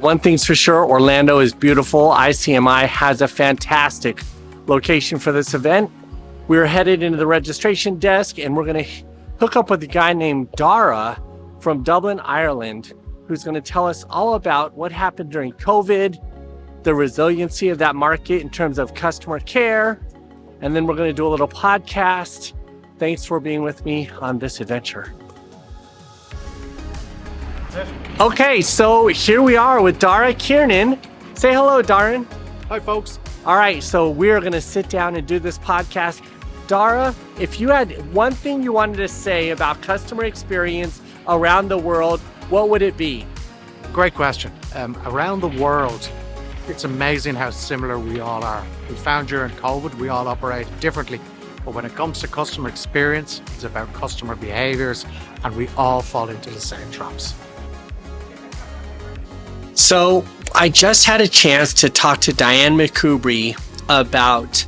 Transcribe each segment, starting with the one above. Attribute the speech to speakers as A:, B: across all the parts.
A: One thing's for sure, Orlando is beautiful. ICMI has a fantastic location for this event. We're headed into the registration desk and we're gonna hook up with a guy named Dara from Dublin, Ireland, who's gonna tell us all about what happened during COVID, the resiliency of that market in terms of customer care, and then we're gonna do a little podcast. Thanks for being with me on this adventure. Okay, so here we are with Dara Kiernan. Say hello, Darren.
B: Hi, folks.
A: All right, so we're gonna sit down and do this podcast. Dara, if you had one thing you wanted to say about customer experience around the world, what would it be?
B: Great question. Around the world, it's amazing how similar we all are. We found during COVID, we all operate differently. But when it comes to customer experience, it's about customer behaviors, and we all fall into the same traps.
A: So I just had a chance to talk to Dianne McCoubrey about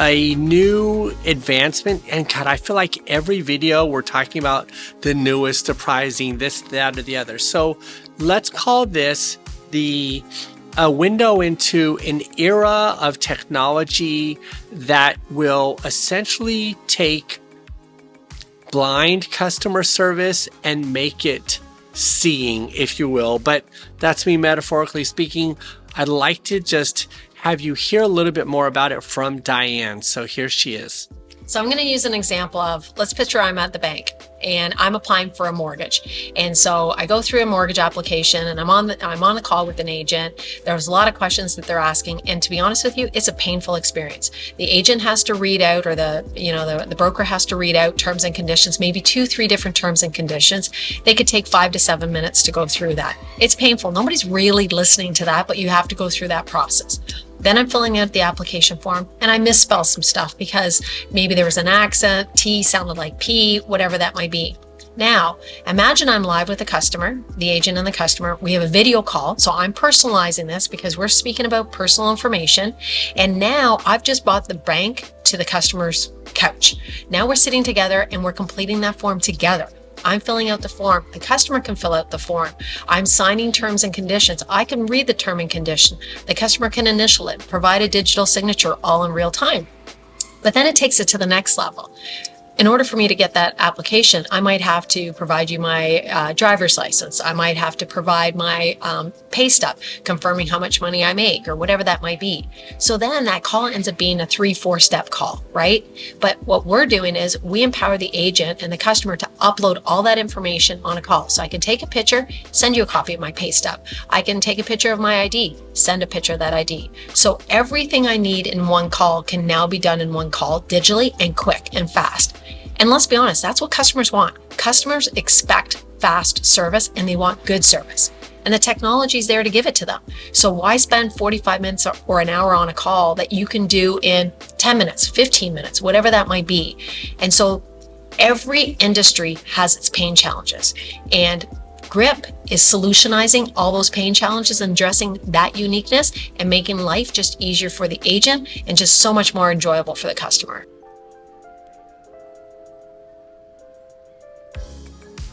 A: a new advancement, and God, I feel like every video we're talking about the newest, surprising, this, that, or the other. So let's call this a window into an era of technology that will essentially take blind customer service and make it seeing, if you will. But that's me metaphorically speaking. I'd like to just have you hear a little bit more about it from Dianne. So here she is.
C: So I'm going to use an example of, let's picture I'm at the bank and I'm applying for a mortgage. And so I go through a mortgage application and I'm on the call with an agent. There's a lot of questions that they're asking. And to be honest with you, it's a painful experience. The agent has to read out, or the broker has to read out terms and conditions, maybe 2-3 different terms and conditions. They could take 5 to 7 minutes to go through that. It's painful. Nobody's really listening to that, but you have to go through that process. Then I'm filling out the application form and I misspell some stuff because maybe there was an accent, T sounded like P, whatever that might be. Now, imagine I'm live with the customer, the agent and the customer. We have a video call, so I'm personalizing this because we're speaking about personal information. And now I've just brought the bank to the customer's couch. Now we're sitting together and we're completing that form together. I'm filling out the form. The customer can fill out the form. I'm signing terms and conditions. I can read the term and condition. The customer can initial it, provide a digital signature all in real time. But then it takes it to the next level. In order for me to get that application, I might have to provide you my driver's license. I might have to provide my pay stub confirming how much money I make or whatever that might be. So then that call ends up being a 3-4 step call, right? But what we're doing is we empower the agent and the customer to upload all that information on a call. So I can take a picture, send you a copy of my pay stub. I can take a picture of my ID, send a picture of that ID. So everything I need in one call can now be done in one call digitally and quick and fast. And let's be honest, that's what customers want. Customers expect fast service and they want good service. And the technology is there to give it to them. So why spend 45 minutes or an hour on a call that you can do in 10 minutes, 15 minutes, whatever that might be. And so every industry has its pain challenges. And GRYPP is solutionizing all those pain challenges and addressing that uniqueness and making life just easier for the agent and just so much more enjoyable for the customer.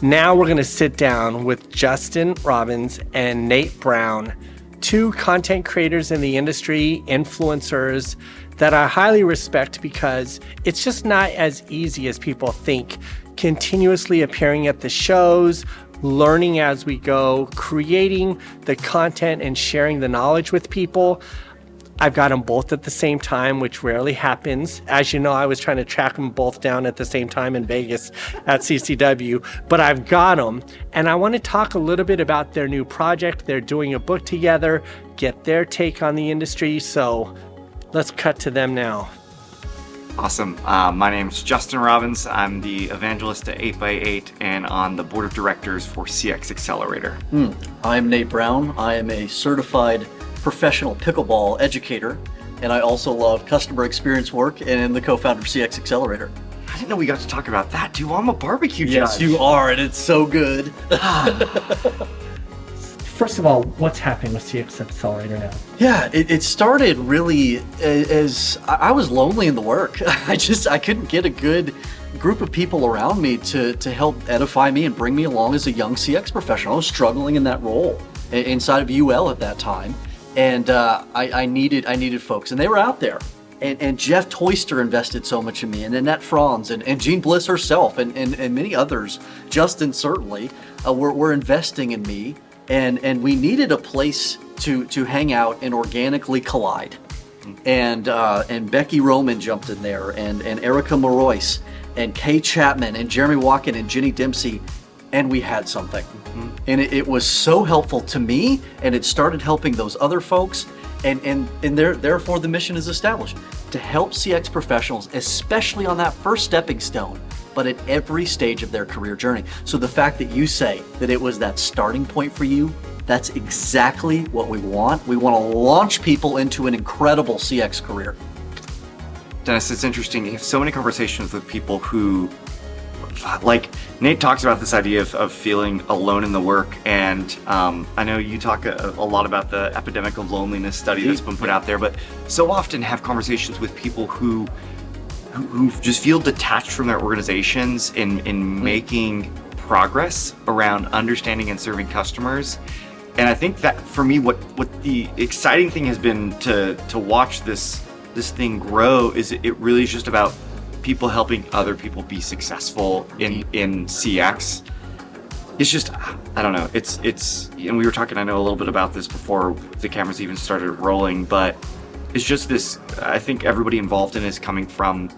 A: Now we're going to sit down with Justin Robbins and Nate Brown, two content creators in the industry, influencers that I highly respect because it's just not as easy as people think. Continuously appearing at the shows, learning as we go, creating the content and sharing the knowledge with people. I've got them both at the same time, which rarely happens. As you know, I was trying to track them both down at the same time in Vegas at CCW, but I've got them. And I want to talk a little bit about their new project. They're doing a book together, get their take on the industry. So let's cut to them now.
D: Awesome. My name's Justin Robbins. I'm the evangelist at 8x8 and on the board of directors for CX Accelerator.
E: I'm Nate Brown. I am a certified professional pickleball educator, and I also love customer experience work and am the co-founder of CX Accelerator.
D: I didn't know we got to talk about that, dude. I'm a barbecue judge.
E: Yes, you are, and it's so good.
A: First of all, what's happening with CX Accelerator now?
E: Yeah, it started really as I was lonely in the work. I couldn't get a good group of people around me to help edify me and bring me along as a young CX professional. I was struggling in that role. inside of UL at that time, and I needed folks, and they were out there. And Jeff Toyster invested so much in me, and Annette Franz, and Jean Bliss herself, and many others, Justin certainly, were investing in me, and we needed a place to hang out and organically collide. And Becky Roman jumped in there, and Erica Morois, and Kay Chapman, and Jeremy Walken, and Jenny Dempsey, and we had something. And it was so helpful to me, and it started helping those other folks. And therefore the mission is established to help CX professionals, especially on that first stepping stone, but at every stage of their career journey. So the fact that you say that it was that starting point for you, that's exactly what we want. We want to launch people into an incredible CX career.
D: Dennis, it's interesting. You have so many conversations with people who, like Nate talks about this idea of feeling alone in the work, and I know you talk a lot about the epidemic of loneliness study that's been put out there, but so often have conversations with people who just feel detached from their organizations in making progress around understanding and serving customers. And I think that for me, what the exciting thing has been to watch this thing grow is it really is just about people helping other people be successful in CX. It's just, I don't know, it's, and we were talking, I know a little bit about this before the cameras even started rolling, but it's just this, I think everybody involved in it is coming from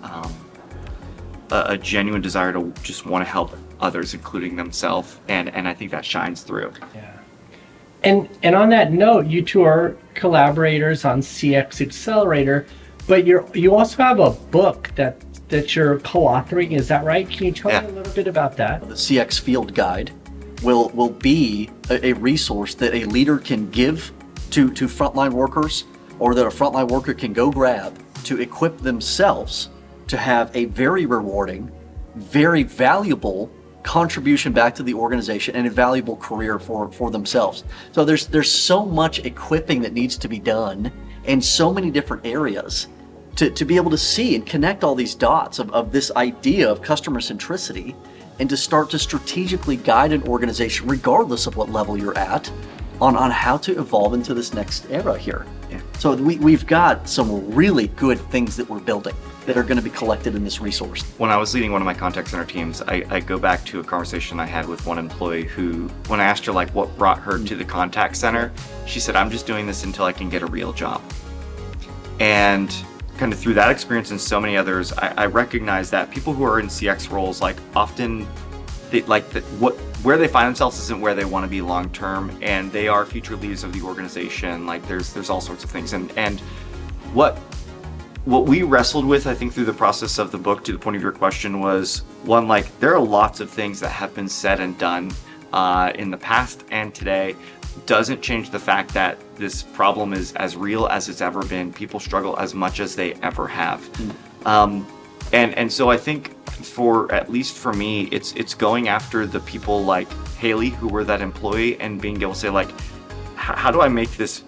D: a genuine desire to just want to help others, including themselves, and I think that shines through.
A: Yeah. And on that note, you two are collaborators on CX Accelerator, but you also have a book that you're co-authoring, is that right? Can you tell me a little bit about that?
E: The CX Field Guide will be a resource that a leader can give to frontline workers, or that a frontline worker can go grab to equip themselves to have a very rewarding, very valuable contribution back to the organization and a valuable career for themselves. So there's so much equipping that needs to be done in so many different areas to be able to see and connect all these dots of this idea of customer centricity, and to start to strategically guide an organization, regardless of what level you're at, on how to evolve into this next era here.
D: Yeah.
E: So we've got some really good things that we're building that are going to be collected in this resource.
D: When I was leading one of my contact center teams, I go back to a conversation I had with one employee who, when I asked her like what brought her to the contact center, she said, "I'm just doing this until I can get a real job." And kind of through that experience and so many others, I recognize that people who are in CX roles, like often they where they find themselves isn't where they want to be long term, and they are future leaders of the organization. Like there's all sorts of things, and what we wrestled with, I think, through the process of the book, to the point of your question, was one, like there are lots of things that have been said and done in the past and today. Doesn't change the fact that this problem is as real as it's ever been. People struggle as much as they ever have. And so I think for, at least for me, it's going after the people like Haley, who were that employee, and being able to say, like, how do I make this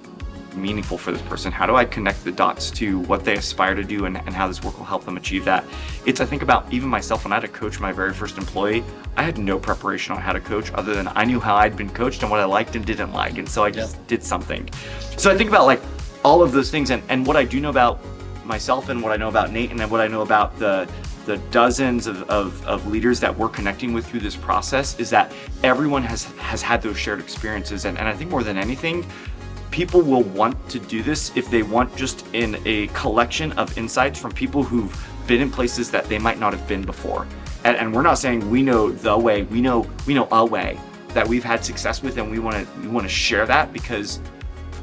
D: meaningful for this person? How do I connect the dots to what they aspire to do and how this work will help them achieve that? It's, I think about even myself, when I had to coach my very first employee, I had no preparation on how to coach other than I knew how I'd been coached and what I liked and didn't like. And so I just did something. So I think about like all of those things, and what I do know about myself and what I know about Nate and what I know about the dozens of leaders that we're connecting with through this process is that everyone has had those shared experiences. And I think more than anything, people will want to do this if they want just in a collection of insights from people who've been in places that they might not have been before. And we're not saying we know the way, we know a way that we've had success with, and we want to share that, because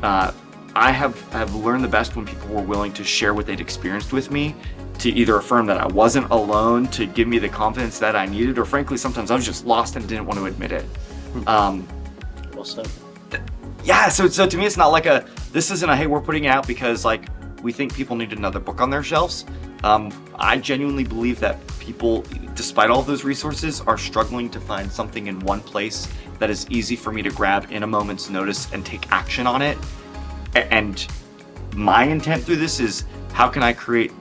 D: I have learned the best when people were willing to share what they'd experienced with me, to either affirm that I wasn't alone, to give me the confidence that I needed, or frankly, sometimes I was just lost and didn't want to admit it.
E: Well said.
D: Yeah, so to me, it's not like this isn't a, hey, we're putting it out because like we think people need another book on their shelves. I genuinely believe that people, despite all of those resources, are struggling to find something in one place that is easy for me to grab in a moment's notice and take action on it. And my intent through this is, how can I create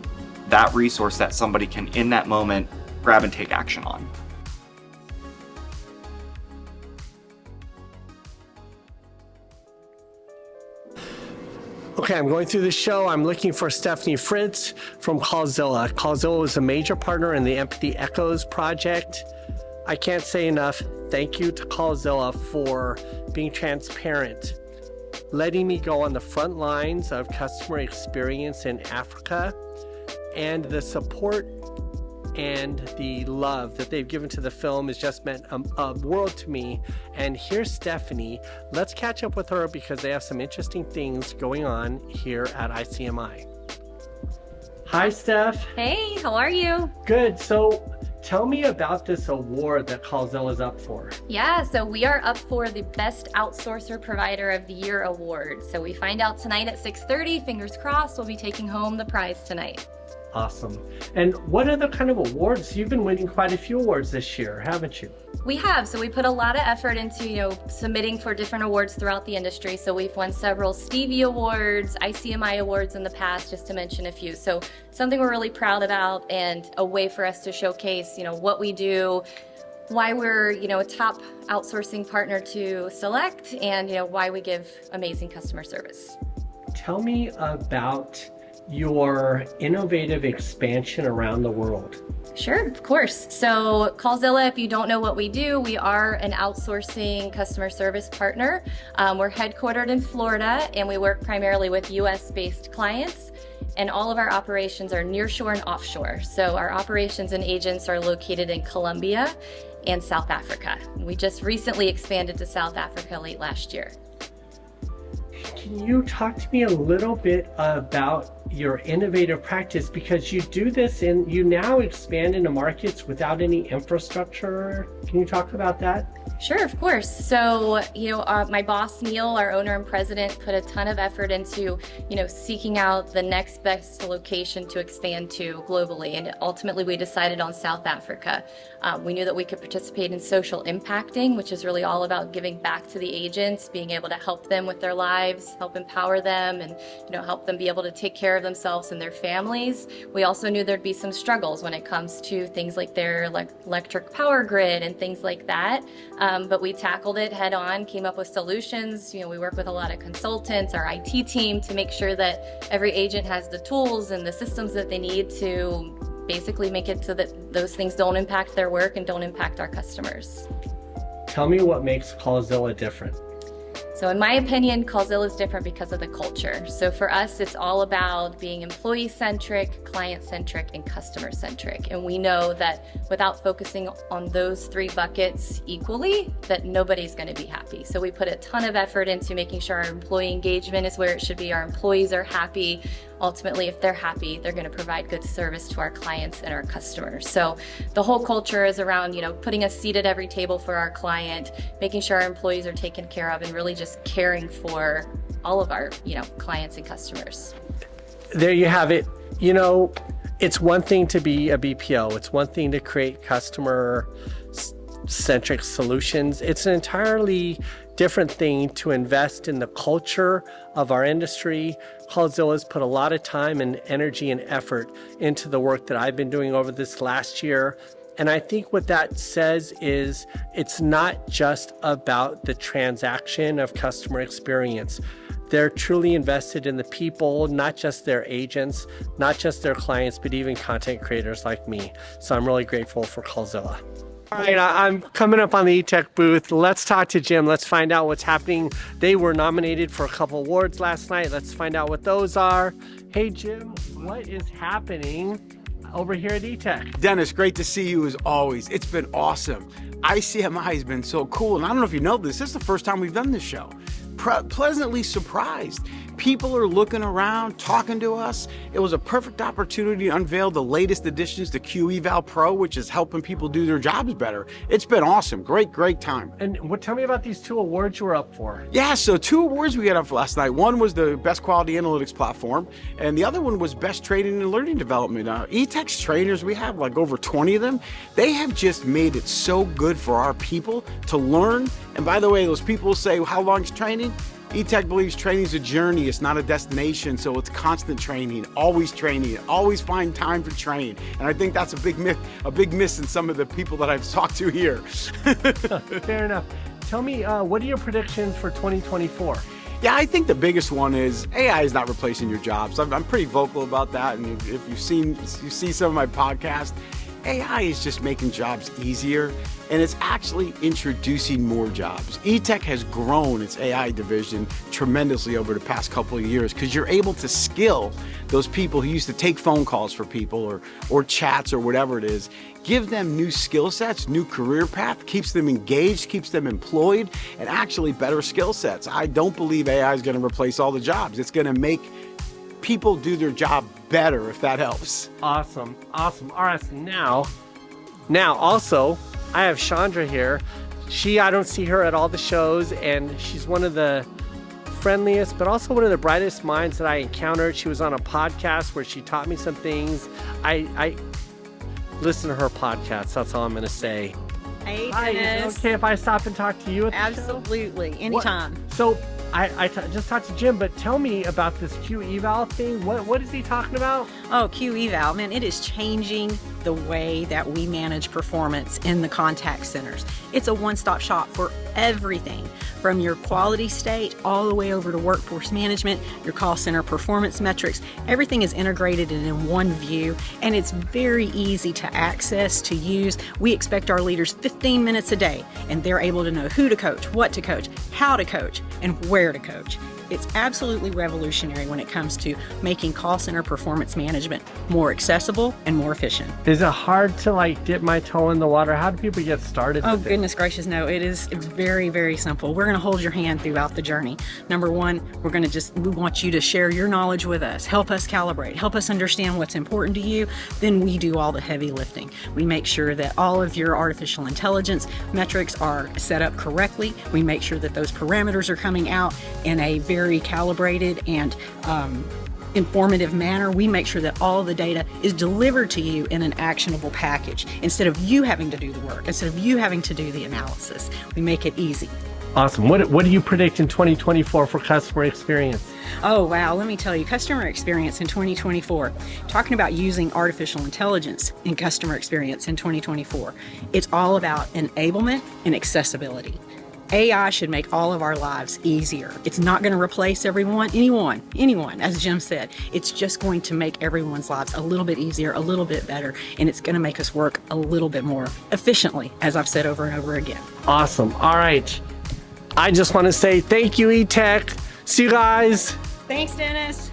D: that resource that somebody can, in that moment, grab and take action on?
A: Okay, I'm going through the show. I'm looking for Stephanie Fritz from Cilla. Cilla is a major partner in the Empathy Echoes project. I can't say enough thank you to Cilla for being transparent, letting me go on the front lines of customer experience in Africa, and the support and the love that they've given to the film has just meant a world to me. And here's Stephanie. Let's catch up with her because they have some interesting things going on here at ICMI. Hi, Steph.
F: Hey, how are you?
A: Good. So tell me about this award that Cilla is up for.
F: Yeah, so we are up for the Best Outsourcer Provider of the Year award. So we find out tonight at 6:30. Fingers crossed, we'll be taking home the prize tonight.
A: Awesome. And what other kind of awards? You've been winning quite a few awards this year, haven't you?
F: We have. So we put a lot of effort into, submitting for different awards throughout the industry. So we've won several Stevie Awards, ICMI Awards in the past, just to mention a few. So something we're really proud about and a way for us to showcase, what we do, why we're, a top outsourcing partner to select, and, why we give amazing customer service.
A: Tell me about your innovative expansion around the world.
F: Sure, of course. So Cilla, if you don't know what we do, we are an outsourcing customer service partner. We're headquartered in Florida, and we work primarily with US-based clients. And all of our operations are nearshore and offshore. So our operations and agents are located in Colombia and South Africa. We just recently expanded to South Africa late last year.
A: Can you talk to me a little bit about your innovative practice? Because you do this and you now expand into markets without any infrastructure. Can you talk about that?
F: Sure, of course. So, my boss, Neil, our owner and president, put a ton of effort into, seeking out the next best location to expand to globally. And ultimately, we decided on South Africa. We knew that we could participate in social impacting, which is really all about giving back to the agents, being able to help them with their lives, help empower them, and, help them be able to take care of themselves and their families. We also knew there'd be some struggles when it comes to things like their electric power grid and things like that. But we tackled it head on, came up with solutions. We work with a lot of consultants, our IT team, to make sure that every agent has the tools and the systems that they need to basically make it so that those things don't impact their work and don't impact our customers.
A: Tell me what makes Cilla different.
F: So in my opinion, Cilla is different because of the culture. So for us, it's all about being employee-centric, client-centric, and customer-centric. And we know that without focusing on those three buckets equally, that nobody's going to be happy. So we put a ton of effort into making sure our employee engagement is where it should be. Our employees are happy. Ultimately, if they're happy, they're going to provide good service to our clients and our customers. So the whole culture is around, putting a seat at every table for our client, making sure our employees are taken care of, and really just caring for all of our, clients and customers.
A: There you have it. It's one thing to be a BPO. It's one thing to create customer-centric solutions. It's an entirely different thing to invest in the culture of our industry. Cilla's put a lot of time and energy and effort into the work that I've been doing over this last year. And I think what that says is it's not just about the transaction of customer experience. They're truly invested in the people, not just their agents, not just their clients, but even content creators like me. So I'm really grateful for Cilla. All right, I'm coming up on the Etech booth. Let's talk to Jim. Let's find out what's happening. They were nominated for a couple awards last night. Let's find out what those are. Hey, Jim, what is happening over here at Etech?
G: Dennis, great to see you as always. It's been awesome. ICMI has been so cool. And I don't know if you know this is the first time we've done this show. Pleasantly surprised. People are looking around, talking to us. It was a perfect opportunity to unveil the latest additions to QEval Pro, which is helping people do their jobs better. It's been awesome. Great time.
A: And tell me about these two awards you were up for.
G: Yeah, so 2 awards we got up last night. One was the Best Quality Analytics Platform, and the other one was Best Training and Learning Development. Etech's trainers, we have like over 20 of them. They have just made it so good for our people to learn. And by the way, those people say, how long is training? Etech believes training is a journey, it's not a destination, so it's constant training, always find time to train. And I think that's a big miss in some of the people that I've talked to here.
A: Fair enough. Tell me, what are your predictions for 2024?
G: Yeah, I think the biggest one is AI is not replacing your jobs. I'm pretty vocal about that, and if you see some of my podcasts, AI is just making jobs easier, and it's actually introducing more jobs. Etech has grown its AI division tremendously over the past couple of years because you're able to skill those people who used to take phone calls for people or chats or whatever it is, give them new skill sets, new career path, keeps them engaged, keeps them employed, and actually better skill sets. I don't believe AI is going to replace all the jobs. It's going to make people do their job better, if that helps.
A: Awesome. All right, so now also, I have Chandra here. I don't see her at all the shows, and she's one of the friendliest, but also one of the brightest minds that I encountered. She was on a podcast where she taught me some things. I listen to her podcast. That's all I'm going to say.
H: Hey,
A: Hi, is
H: Dennis.
A: it okay if I stop and talk to you at the
H: Absolutely, anytime.
A: show? So just talked to Jim, but tell me about this QEval thing. What is he talking about?
H: Oh, QEval, man, it is changing the way that we manage performance in the contact centers. It's a one-stop shop for everything, from your quality state all the way over to workforce management, your call center performance metrics. Everything is integrated and in one view, and it's very easy to access, to use. We expect our leaders 15 minutes a day, and they're able to know who to coach, what to coach, how to coach, and where to coach. It's absolutely revolutionary when it comes to making call center performance management more accessible and more efficient.
A: Is it hard to dip my toe in the water? How do people get started
H: Oh,
A: with it?
H: goodness gracious, no, it's very, very simple. We're gonna hold your hand throughout the journey. Number one, we want you to share your knowledge with us, help us calibrate, help us understand what's important to you. Then we do all the heavy lifting. We make sure that all of your artificial intelligence metrics are set up correctly. We make sure that those parameters are coming out in a very calibrated and informative manner. We make sure that all the data is delivered to you in an actionable package instead of you having to do the work, instead of you having to do the analysis. We make it easy.
A: Awesome. What do you predict in 2024 for customer experience?
H: Oh, wow. Let me tell you, customer experience in 2024, talking about using artificial intelligence in customer experience in 2024, it's all about enablement and accessibility. AI should make all of our lives easier. It's not going to replace anyone, as Jim said. It's just going to make everyone's lives a little bit easier, a little bit better, and it's going to make us work a little bit more efficiently, as I've said over and over again.
A: Awesome. All right. I just want to say thank you, Etech. See you guys.
H: Thanks, Dennis.